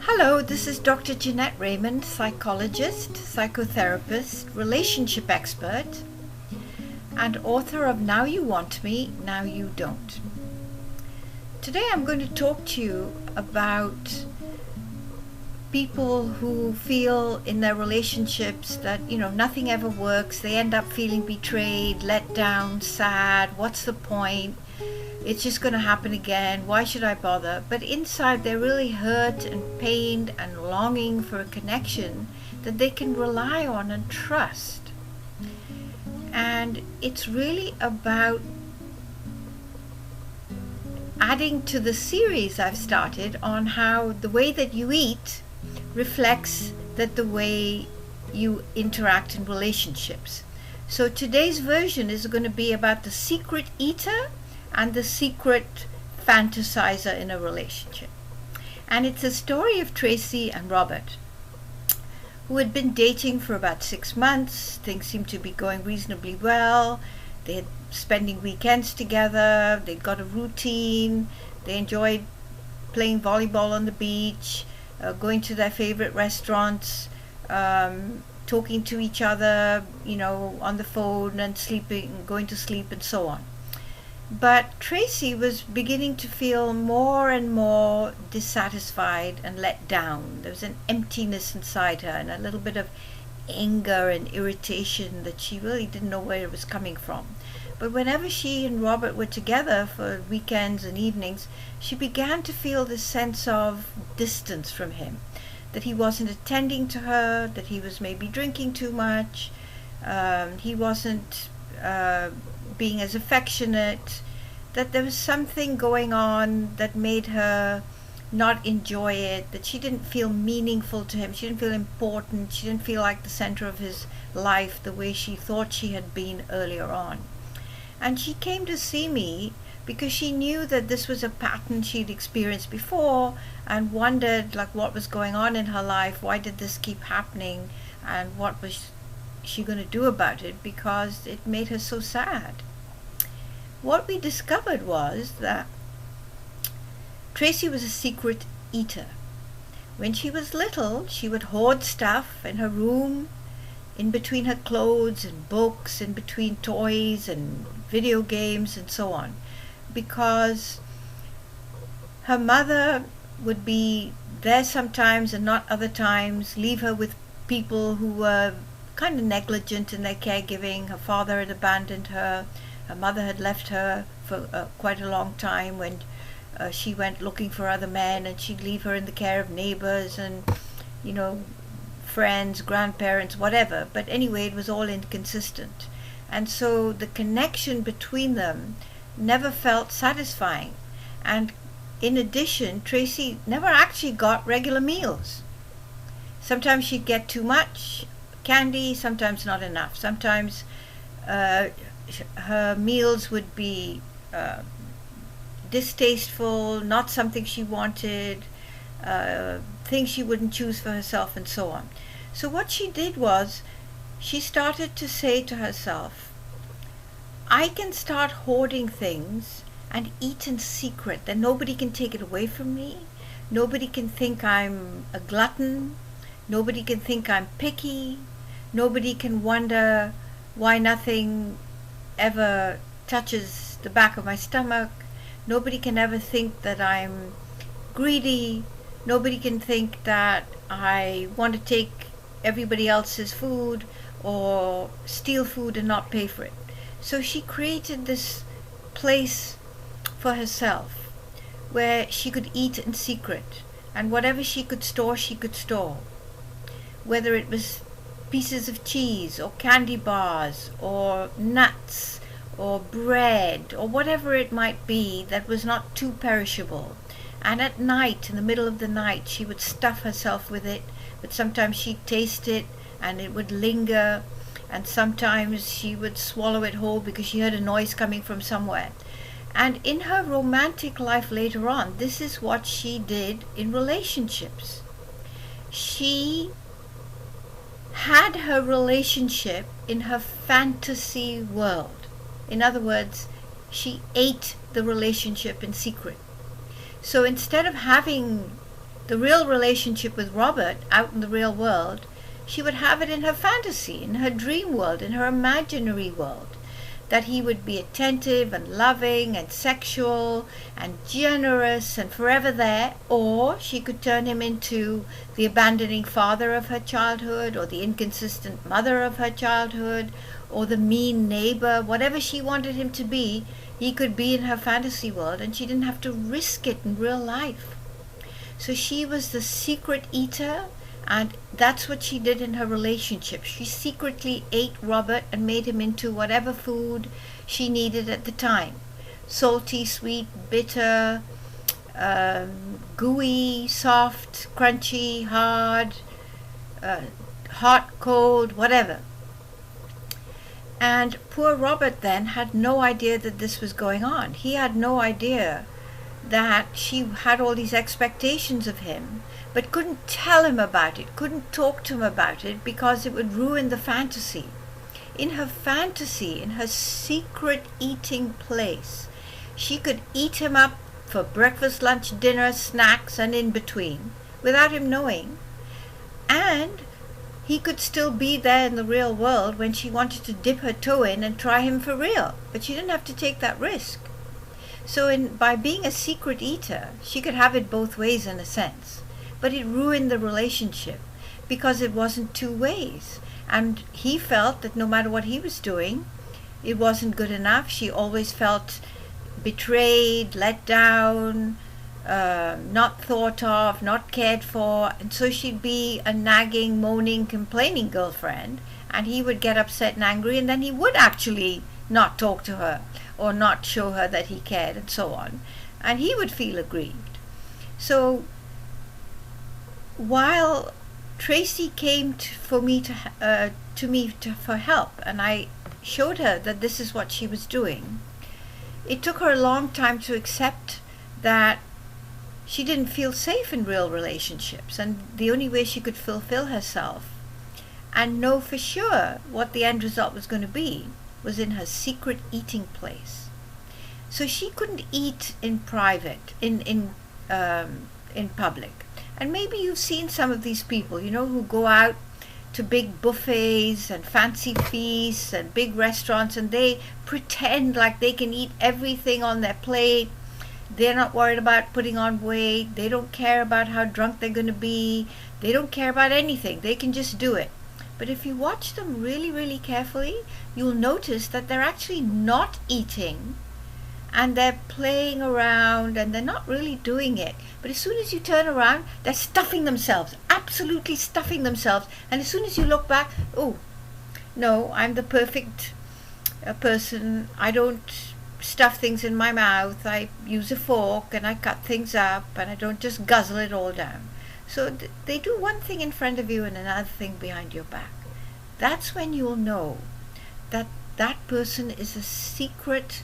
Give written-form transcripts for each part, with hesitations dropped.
Hello, this is Dr. Jeanette Raymond, psychologist, psychotherapist, relationship expert, and author of Now You Want Me, Now You Don't. Today I'm going to talk to you about people who feel in their relationships that, nothing ever works. They end up feeling betrayed, let down, sad. What's the point? It's just going to happen again. Why should I bother? But inside they're really hurt and pained and longing for a connection that they can rely on and trust. And it's really about adding to the series I've started on how the way that you eat reflects that the way you interact in relationships. So today's version is going to be about the secret eater and the secret fantasizer in a relationship. And it's a story of Tracy and Robert, who had been dating for about 6 months. Things seemed to be going reasonably well. They had spending weekends together. They'd got a routine. They enjoyed playing volleyball on the beach, going to their favorite restaurants, talking to each other, on the phone and sleeping, going to sleep and so on. But Tracy was beginning to feel more and more dissatisfied and let down. There was an emptiness inside her and a little bit of anger and irritation that she really didn't know where it was coming from. But whenever she and Robert were together for weekends and evenings, she began to feel this sense of distance from him, that he wasn't attending to her, that he was maybe drinking too much, he wasn't being as affectionate, that there was something going on that made her not enjoy it, that she didn't feel meaningful to him, she didn't feel important, she didn't feel like the center of his life the way she thought she had been earlier on. And she came to see me because she knew that this was a pattern she'd experienced before and wondered what was going on in her life, why did this keep happening, and what was she going to do about it, because it made her so sad. What we discovered was that Tracy was a secret eater. When she was little, she would hoard stuff in her room, in between her clothes and books, in between toys and video games and so on, because her mother would be there sometimes and not other times, leave her with people who were kind of negligent in their caregiving. Her father had abandoned her. Her mother had left her for quite a long time when she went looking for other men, and she'd leave her in the care of neighbors and, friends, grandparents, whatever. But anyway, it was all inconsistent. And so the connection between them never felt satisfying. And in addition, Tracy never actually got regular meals. Sometimes she'd get too much candy, sometimes not enough. Sometimes her meals would be distasteful, not something she wanted, things she wouldn't choose for herself, and so on. So what she did was she started to say to herself, I can start hoarding things and eat in secret, then nobody can take it away from me. Nobody can think I'm a glutton. Nobody can think I'm picky. Nobody can wonder why nothing ever touches the back of my stomach. Nobody can ever think that I'm greedy. Nobody can think that I want to take everybody else's food or steal food and not pay for it. So she created this place for herself where she could eat in secret, and whatever she could store, whether it was pieces of cheese or candy bars or nuts or bread or whatever it might be that was not too perishable. And at night, in the middle of the night, she would stuff herself with it, but sometimes she'd taste it and it would linger, and sometimes she would swallow it whole because she heard a noise coming from somewhere. And in her romantic life later on, this is what she did in relationships. She had her relationship in her fantasy world. In other words, she ate the relationship in secret. So instead of having the real relationship with Robert out in the real world, she would have it in her fantasy, in her dream world, in her imaginary world. That he would be attentive and loving and sexual and generous and forever there, or she could turn him into the abandoning father of her childhood, or the inconsistent mother of her childhood, or the mean neighbor. Whatever she wanted him to be, he could be in her fantasy world, and she didn't have to risk it in real life. So she was the secret eater, and that's what she did in her relationship. She secretly ate Robert and made him into whatever food she needed at the time. Salty, sweet, bitter, gooey, soft, crunchy, hard, hot, cold, whatever. And poor Robert then had no idea that this was going on. He had no idea that she had all these expectations of him, but couldn't tell him about it, couldn't talk to him about it, because it would ruin the fantasy. In her fantasy, in her secret eating place, she could eat him up for breakfast, lunch, dinner, snacks, and in between, without him knowing. And he could still be there in the real world when she wanted to dip her toe in and try him for real, but she didn't have to take that risk. So by being a secret eater, she could have it both ways in a sense. But it ruined the relationship because it wasn't two ways. And he felt that no matter what he was doing, it wasn't good enough. She always felt betrayed, let down, not thought of, not cared for. And so she'd be a nagging, moaning, complaining girlfriend. And he would get upset and angry, and then he would actually not talk to her or not show her that he cared, and so on. And he would feel aggrieved. So while Tracy came for help, and I showed her that this is what she was doing, it took her a long time to accept that she didn't feel safe in real relationships, and the only way she could fulfill herself and know for sure what the end result was going to be was in her secret eating place. So she couldn't eat in private, in public. And maybe you've seen some of these people, you know, who go out to big buffets and fancy feasts and big restaurants, and they pretend like they can eat everything on their plate. They're not worried about putting on weight. They don't care about how drunk they're going to be. They don't care about anything. They can just do it. But if you watch them really, really carefully, you'll notice that they're actually not eating, and they're playing around, and they're not really doing it. But as soon as you turn around, they're stuffing themselves, absolutely stuffing themselves. And as soon as you look back, oh, no, I'm the perfect person. I don't stuff things in my mouth. I use a fork, and I cut things up, and I don't just guzzle it all down. So they do one thing in front of you and another thing behind your back. That's when you'll know that that person is a secret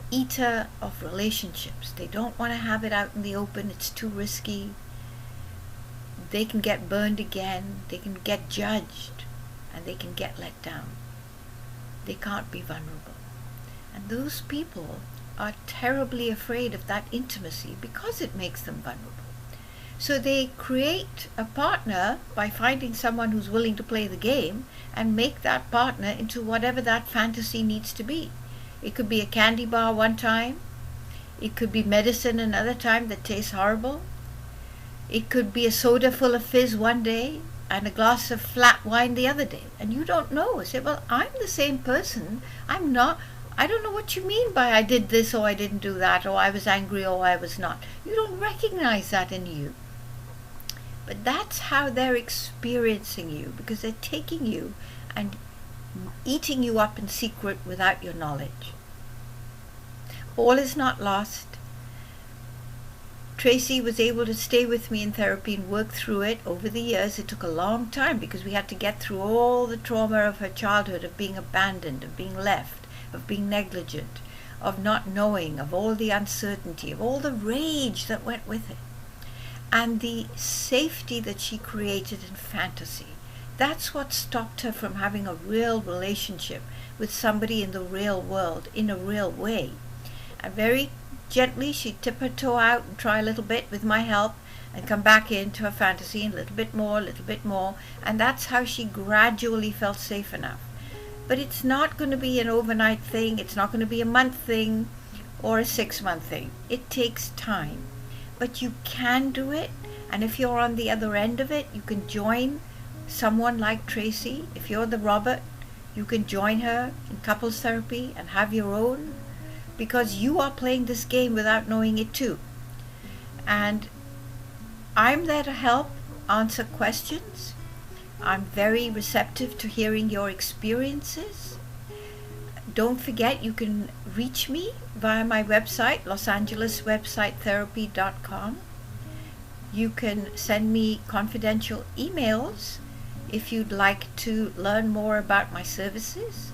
eater of relationships. They don't want to have it out in the open. It's too risky. They can get burned again. They can get judged, and they can get let down. They can't be vulnerable. And those people are terribly afraid of that intimacy because it makes them vulnerable. So they create a partner by finding someone who's willing to play the game and make that partner into whatever that fantasy needs to be. It could be a candy bar one time. It could be medicine another time that tastes horrible. It could be a soda full of fizz one day and a glass of flat wine the other day. And you don't know. I say, well, I'm the same person. I don't know what you mean by I did this or I didn't do that, or I was angry or I was not. You don't recognize that in you. But that's how they're experiencing you, because they're taking you and eating you up in secret without your knowledge. All is not lost. Tracy was able to stay with me in therapy and work through it over the years. It took a long time because we had to get through all the trauma of her childhood, of being abandoned, of being left, of being negligent, of not knowing, of all the uncertainty, of all the rage that went with it. And the safety that she created in fantasy. That's what stopped her from having a real relationship with somebody in the real world, in a real way. And very gently she'd tip her toe out and try a little bit with my help, and come back into her fantasy, and a little bit more, and that's how she gradually felt safe enough. But it's not going to be an overnight thing. It's not going to be a month thing or a 6-month thing. It takes time, but you can do it. And if you're on the other end of it, you can join someone like Tracy. If you're the Robert, you can join her in couples therapy and have your own, because you are playing this game without knowing it too. And I'm there to help answer questions. I'm very receptive to hearing your experiences. Don't forget, you can reach me via my website, losangeleswebsitetherapy.com. You can send me confidential emails if you'd like to learn more about my services.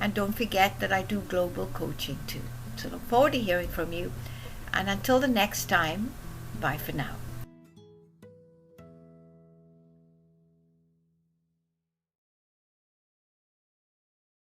And don't forget that I do global coaching too. So look forward to hearing from you. And until the next time, bye for now.